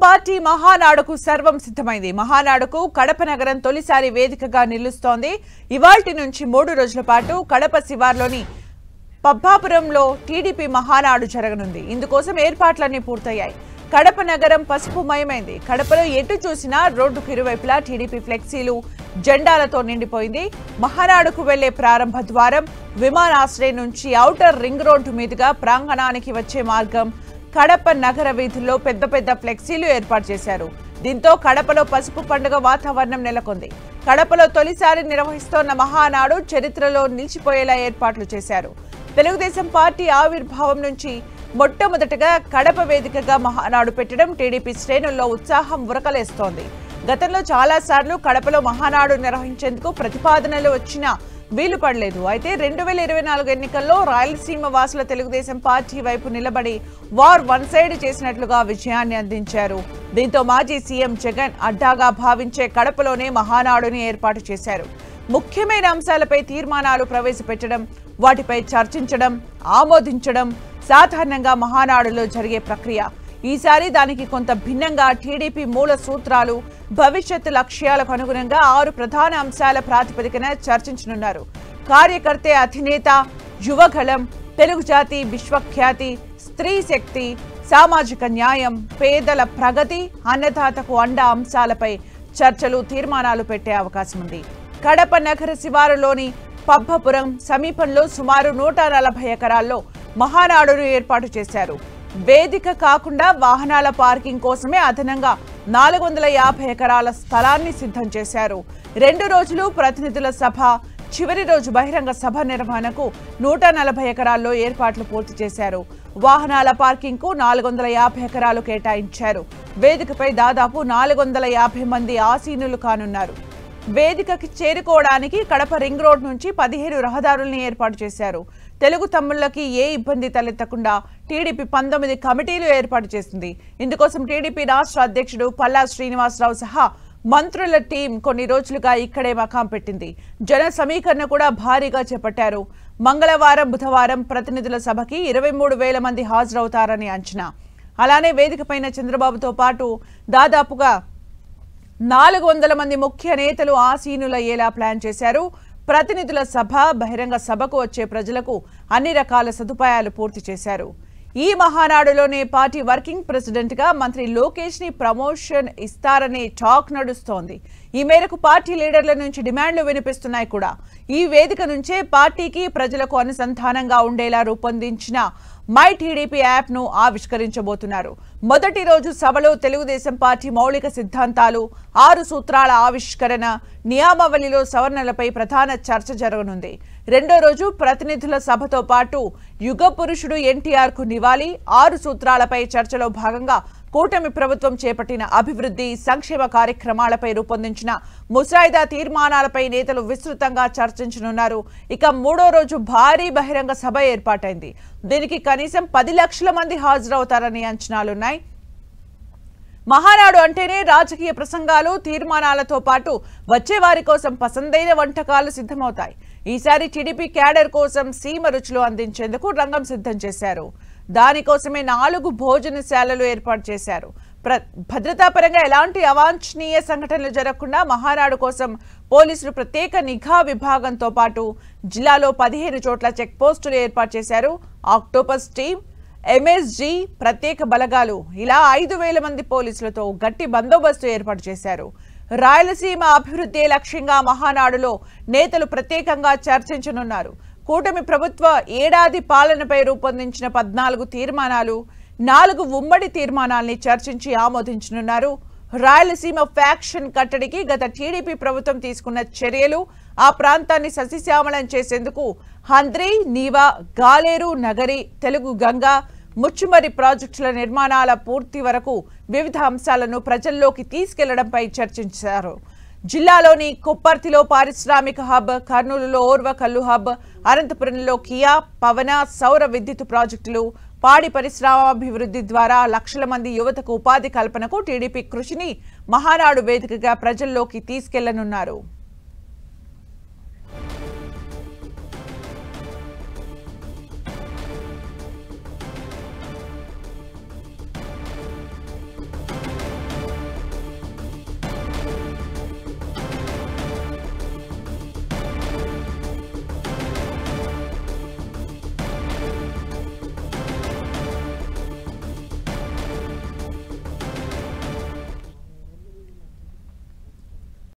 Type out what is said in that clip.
Party మహానాడుకు సర్వం సిద్ధమైంది. మహానాడుకు కడప నగరం తొలిసారి వేదికగా నిలుస్తోంది. ఇవాల్టి నుంచి 3 రోజుల పాటు కడప శివార్లోని పబ్బాపురంలో టీడీపీ మహానాడు జరగనుంది. ఇందుకోసం ఏర్పాట్లన్నీ పూర్తయ్యాయి. కడప నగరం పసుపుమయమైంది. కడపలో ఎటు చూసినా రోడ్డుకు ఇరువైపులా టీడీపీ ఫ్లెక్సీలు, జెండాలతో నిండిపోయింది. మహానాడుకు వెళ్లే ప్రారంభ ద్వారం, విమానాశ్రయం నుంచి ఔటర్ రింగ్ రోడ్డు మీదుగా ప్రాంగణానికి వచ్చే మార్గం, కడప నగర వీధుల్లో పెద్ద పెద్ద ఫ్లెక్సీలు ఏర్పాటు చేశారు. దీంతో కడపలో పసుపు పండుగ వాతావరణం నెలకొంది. కడపలో తొలిసారి నిర్వహిస్తోన్న మహానాడు చరిత్రలో నిలిచిపోయేలా ఏర్పాట్లు చేశారు. తెలుగుదేశం పార్టీ ఆవిర్భావం నుంచి మొట్టమొదటగా కడప వేదికగా మహానాడు పెట్టడం టీడీపీ శ్రేణుల్లో ఉత్సాహం ఉరకలేస్తోంది. గతంలో చాలాసార్లు కడపలో మహానాడు నిర్వహించేందుకు ప్రతిపాదనలు వచ్చినా వీలు పడలేదు. అయితే 2024 ఎన్నికల్లో రాయలసీమ వాసుల తెలుగుదేశం పార్టీ వైపు నిలబడి వార్ వన్ సైడ్ చేసినట్లుగా విజయాన్ని అందించారు. దీంతో మాజీ సీఎం జగన్ అడ్డాగా భావించే కడపలోనే మహానాడుని ఏర్పాటు చేశారు. ముఖ్యమైన అంశాలపై తీర్మానాలు ప్రవేశపెట్టడం, వాటిపై చర్చించడం, ఆమోదించడం సాధారణంగా మహానాడులో జరిగే ప్రక్రియ. ఈసారి దానికి కొంత భిన్నంగా టీడీపీ మూల సూత్రాలు, భవిష్యత్ లక్ష్యాలకు అనుగుణంగా 6 ప్రధాన అంశాల ప్రాతిపదికన చర్చించనున్నారు. కార్యకర్తే అధినేత, యువగళం, తెలుగు జాతి విశ్వఖ్యాతి, స్త్రీ శక్తి, సామాజిక న్యాయం, పేదల ప్రగతి, అన్నదాతకు అండ అంశాలపై చర్చలు, తీర్మానాలు పెట్టే అవకాశం ఉంది. కడప నగర శివారులోని పబ్బపురం సమీపంలో సుమారు 140 ఎకరాల్లో మహానాడును ఏర్పాటు చేశారు. వేదిక కాకుండా వాహనాల పార్కింగ్ కోసమే అదనంగా 450 ఎకరాల స్థలాన్ని సిద్ధం చేశారు. 2 రోజులు ప్రతినిధుల సభ, చివరి రోజు బహిరంగ సభ నిర్వహణకు 140 ఎకరాల్లో ఏర్పాట్లు పూర్తి చేశారు. వాహనాల పార్కింగ్ కు 450 ఎకరాలు కేటాయించారు. వేదికపై దాదాపు 450 మంది ఆసీనులు కానున్నారు. వేదికకి చేరుకోవడానికి కడప రింగ్ రోడ్ నుంచి 15 రహదారుల్ని ఏర్పాటు చేశారు. తెలుగు తమ్ముళ్లకి ఏ ఇబ్బంది తలెత్తకుండా టీడీపీ 19 కమిటీలు ఏర్పాటు చేసింది. ఇందుకోసం టీడీపీ రాష్ట్ర అధ్యక్షుడు పల్లా శ్రీనివాసరావు సహా మంత్రుల టీం కొన్ని రోజులుగా ఇక్కడే మకాం పెట్టింది. జన సమీకరణ కూడా భారీగా చేపట్టారు. మంగళవారం, బుధవారం ప్రతినిధుల సభకి 23,000 మంది హాజరవుతారని అంచనా. అలానే వేదికపైన చంద్రబాబుతో పాటు దాదాపుగా 400 మంది ముఖ్య నేతలు ఆసీనులయ్యేలా ప్లాన్ చేశారు. ప్రతినిధుల సభ, బహిరంగ సభకు వచ్చే ప్రజలకు అన్ని రకాల సదుపాయాలు పూర్తి చేశారు. ఈ మహానాడులోనే పార్టీ వర్కింగ్ ప్రెసిడెంట్ గా మంత్రి లోకేష్ ని ప్రమోషన్ ఇస్తారనే టాక్ నడుస్తోంది. ఈ మేరకు పార్టీ లీడర్ల నుంచి డిమాండ్లు వినిపిస్తున్నాయి కూడా. ఈ వేదిక నుంచే పార్టీకి, ప్రజలకు అనుసంధానంగా ఉండేలా రూపొందించిన మై టీడీపీ యాప్ ను ఆవిష్కరించబోతున్నారు. మొదటి రోజు సభలో తెలుగుదేశం పార్టీ మౌలిక సిద్ధాంతాలు, 6 సూత్రాల ఆవిష్కరణ, నియామావళిలో సవరణలపై ప్రధాన చర్చ జరగనుంది. రెండో రోజు ప్రతినిధుల సభతో పాటు యుగ పురుషుడు ఎన్టీఆర్ కు నివాళి, 6 సూత్రాలపై చర్చలో భాగంగా కూటమి ప్రభుత్వం చేపట్టిన అభివృద్ధి, సంక్షేమ కార్యక్రమాలపై రూపొందించిన ముసాయిదా తీర్మానాలపై నేతలు విస్తృతంగా చర్చించనున్నారు. ఇక మూడో రోజు భారీ బహిరంగ సభ ఏర్పాటైంది. దీనికి కనీసం 10 లక్షల మంది హాజరవుతారని అంచనాలున్నాయి. మహానాడు అంటేనే రాజకీయ ప్రసంగాలు, తీర్మానాలతో పాటు వచ్చే వారి కోసం పసందైన వంటకాలు సిద్ధమవుతాయి. ఈసారి టీడీపీ క్యాడర్ కోసం సీమ రుచులు అందించేందుకు రంగం సిద్ధం చేశారు. దానికోసమే 4 భోజనశాలలు ఏర్పాటు చేశారు. భద్రతాపరంగా ఎలాంటి అవాంఛనీయ సంఘటనలు జరగకుండా మహానాడు కోసం పోలీసులు ప్రత్యేక నిఘా విభాగంతో పాటు జిల్లాలో 15 చోట్ల చెక్ పోస్టులు ఏర్పాటు చేశారు. ఆక్టోపస్ టీం, ఎంఎస్జీ, ప్రత్యేక బలగాలు, ఇలా 5,000 మంది పోలీసులతో గట్టి బందోబస్తు ఏర్పాటు చేశారు. రాయలసీమ అభివృద్ధి లక్ష్యంగా మహానాడులో నేతలు ప్రత్యేకంగా చర్చించనున్నారు. కూటమి ప్రభుత్వ ఏడాది పాలనపై రూపొందించిన 14 తీర్మానాలు, 4 ఉమ్మడి తీర్మానాల్ని చర్చించి ఆమోదించనున్నారు. రాయలసీమ ఫ్యాక్షన్ కట్టడికి గత టీడీపీ ప్రభుత్వం తీసుకున్న చర్యలు, ఆ ప్రాంతాన్ని సస్యశ్యామలం చేసేందుకు హంద్రీ, నీవా, గాలేరు, నగరి, తెలుగు గంగ, ముచ్చుమరి ప్రాజెక్టుల నిర్మాణాల పూర్తి వరకు వివిధ అంశాలను ప్రజల్లోకి తీసుకెళ్లడంపై చర్చించారు. జిల్లాలోని కొప్పర్తిలో పారిశ్రామిక హబ్, కర్నూలులో ఓర్వ కల్లు హబ్, అనంతపురంలో కియా, పవన, సౌర విద్యుత్ ప్రాజెక్టులు, పాడి పరిశ్రమాభివృద్ధి ద్వారా లక్షల మంది యువతకు ఉపాధి కల్పనకు టీడీపీ కృషిని మహానాడు వేదికగా ప్రజల్లోకి తీసుకెళ్లనున్నారు.